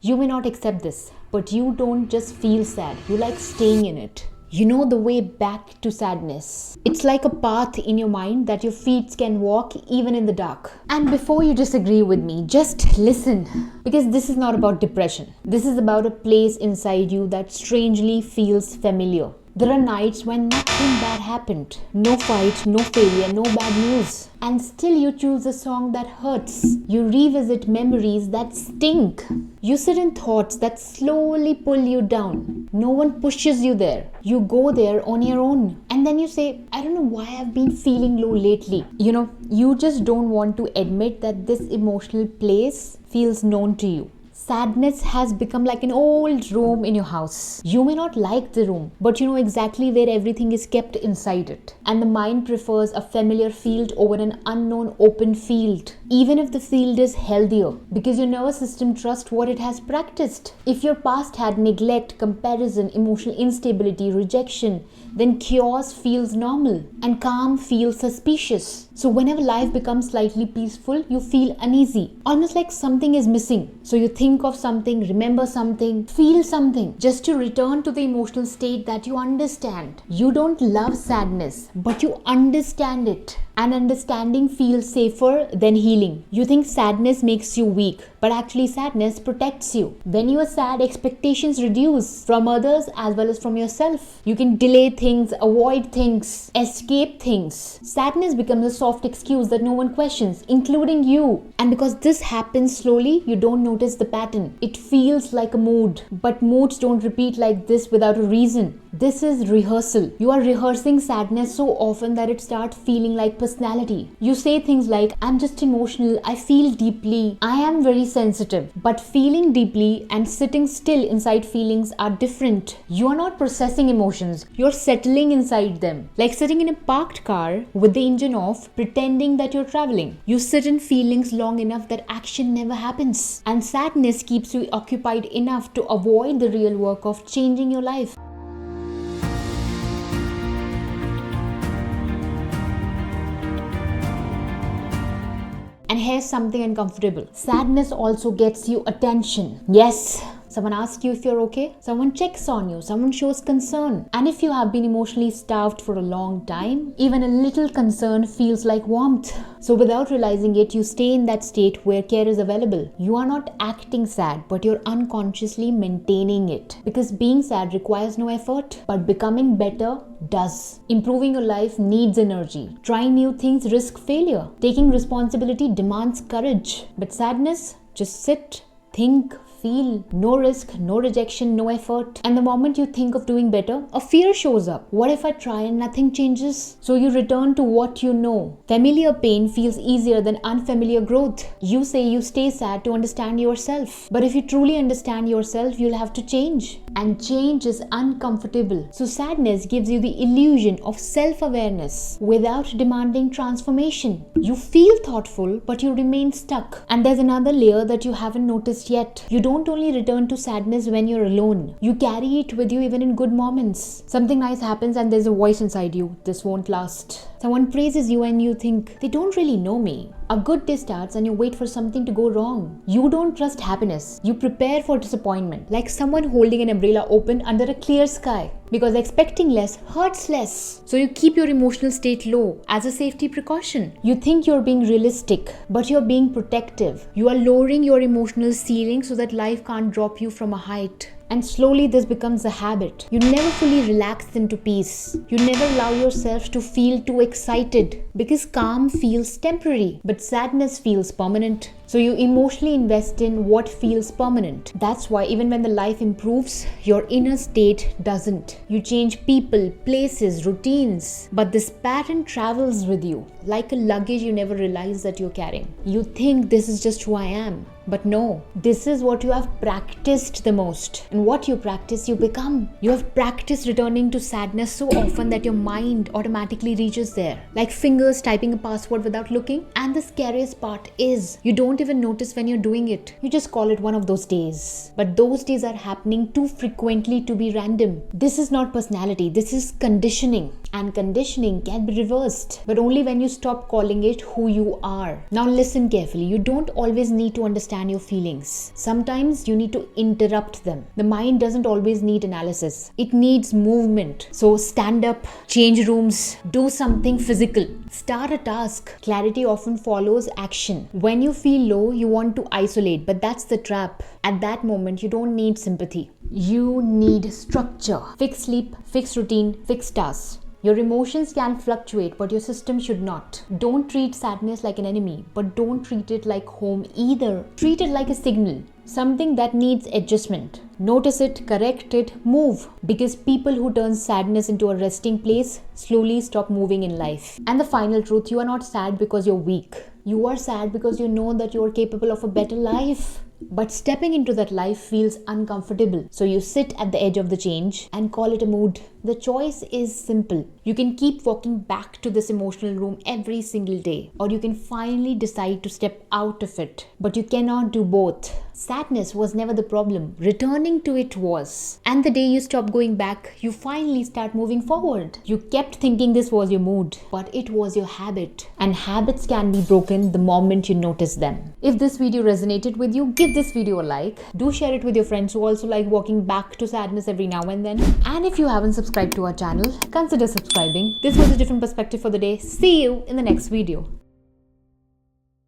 You may not accept this, but you don't just feel sad, you like staying in it. You know the way back to sadness. It's like a path in your mind that your feet can walk even in the dark. And before you disagree with me, just listen. Because this is not about depression. This is about a place inside you that strangely feels familiar. There are nights when nothing bad happened. No fight, no failure, no bad news. And still you choose a song that hurts. You revisit memories that stink. You sit in thoughts that slowly pull you down. No one pushes you there. You go there on your own. And then you say, I don't know why I've been feeling low lately. You just don't want to admit that this emotional place feels known to you. Sadness has become like an old room in your house. You may not like the room, but you know exactly where everything is kept inside it. And the mind prefers a familiar field over an unknown open field, even if the field is healthier, because your nervous system trusts what it has practiced. If your past had neglect, comparison, emotional instability, rejection, then chaos feels normal and calm feels suspicious. So whenever life becomes slightly peaceful, you feel uneasy, almost like something is missing. So you think of something, remember something, feel something, just to return to the emotional state that you understand. You don't love sadness, but you understand it. And understanding feels safer than healing. You think sadness makes you weak, but actually sadness protects you. When you are sad, expectations reduce from others as well as from yourself. You can delay things, avoid things, escape things. Sadness becomes a soft excuse that no one questions, including you. And because this happens slowly, you don't notice the pattern. It feels like a mood, but moods don't repeat like this without a reason. This is rehearsal. You are rehearsing sadness so often that it starts feeling like personality. You say things like, I'm just emotional, I feel deeply, I am very sensitive. But feeling deeply and sitting still inside feelings are different. You are not processing emotions, you're settling inside them. Like sitting in a parked car with the engine off, pretending that you're traveling. You sit in feelings long enough that action never happens. And sadness keeps you occupied enough to avoid the real work of changing your life. And here's something uncomfortable. Sadness also gets you attention. Yes. Someone asks you if you're okay. Someone checks on you. Someone shows concern. And if you have been emotionally starved for a long time, even a little concern feels like warmth. So without realizing it, you stay in that state where care is available. You are not acting sad, but you're unconsciously maintaining it. Because being sad requires no effort, but becoming better does. Improving your life needs energy. Trying new things risks failure. Taking responsibility demands courage. But sadness, just sit, think, feel. No risk, no rejection, no effort. And the moment you think of doing better, a fear shows up. What if I try and nothing changes? So you return to what you know. Familiar pain feels easier than unfamiliar growth. You say you stay sad to understand yourself. But if you truly understand yourself, you'll have to change. And change is uncomfortable. So sadness gives you the illusion of self-awareness without demanding transformation. You feel thoughtful, but you remain stuck. And there's another layer that you haven't noticed yet. You don't only return to sadness when you're alone. You carry it with you even in good moments. Something nice happens and there's a voice inside you. This won't last. Someone praises you and you think, they don't really know me. A good day starts and you wait for something to go wrong. You don't trust happiness. You prepare for disappointment, like someone holding an umbrella open under a clear sky. Because expecting less hurts less. So you keep your emotional state low as a safety precaution. You think you're being realistic, but you're being protective. You are lowering your emotional ceiling so that life can't drop you from a height. And slowly this becomes a habit. You never fully relax into peace. You never allow yourself to feel too excited because calm feels temporary, but sadness feels permanent. So you emotionally invest in what feels permanent. That's why even when the life improves, your inner state doesn't. You change people, places, routines, but this pattern travels with you like a luggage you never realize that you're carrying. You think this is just who I am. But no, this is what you have practiced the most. And what you practice, you become. You have practiced returning to sadness so often that your mind automatically reaches there. Like fingers typing a password without looking. And the scariest part is, you don't even notice when you're doing it. You just call it one of those days. But those days are happening too frequently to be random. This is not personality. This is conditioning. And conditioning can be reversed, but only when you stop calling it who you are. Now listen carefully. You don't always need to understand your feelings. Sometimes you need to interrupt them. The mind doesn't always need analysis. It needs movement. So stand up, change rooms, do something physical. Start a task. Clarity often follows action. When you feel low, you want to isolate, but that's the trap. At that moment, you don't need sympathy. You need structure. Fixed sleep, fixed routine, fixed tasks. Your emotions can fluctuate, but your system should not. Don't treat sadness like an enemy, but don't treat it like home either. Treat it like a signal, something that needs adjustment. Notice it, correct it, move. Because people who turn sadness into a resting place slowly stop moving in life. And the final truth, you are not sad because you're weak. You are sad because you know that you are capable of a better life. But stepping into that life feels uncomfortable. So you sit at the edge of the change and call it a mood. The choice is simple. You can keep walking back to this emotional room every single day, or you can finally decide to step out of it. But you cannot do both. Sadness was never the problem. Returning to it was. And the day you stop going back, you finally start moving forward. You kept thinking this was your mood, but it was your habit. And habits can be broken the moment you notice them. If this video resonated with you, give this video a like. Do share it with your friends who also like walking back to sadness every now and then. And if you haven't subscribed to our channel, consider subscribing. This was a different perspective for the day. See you in the next video.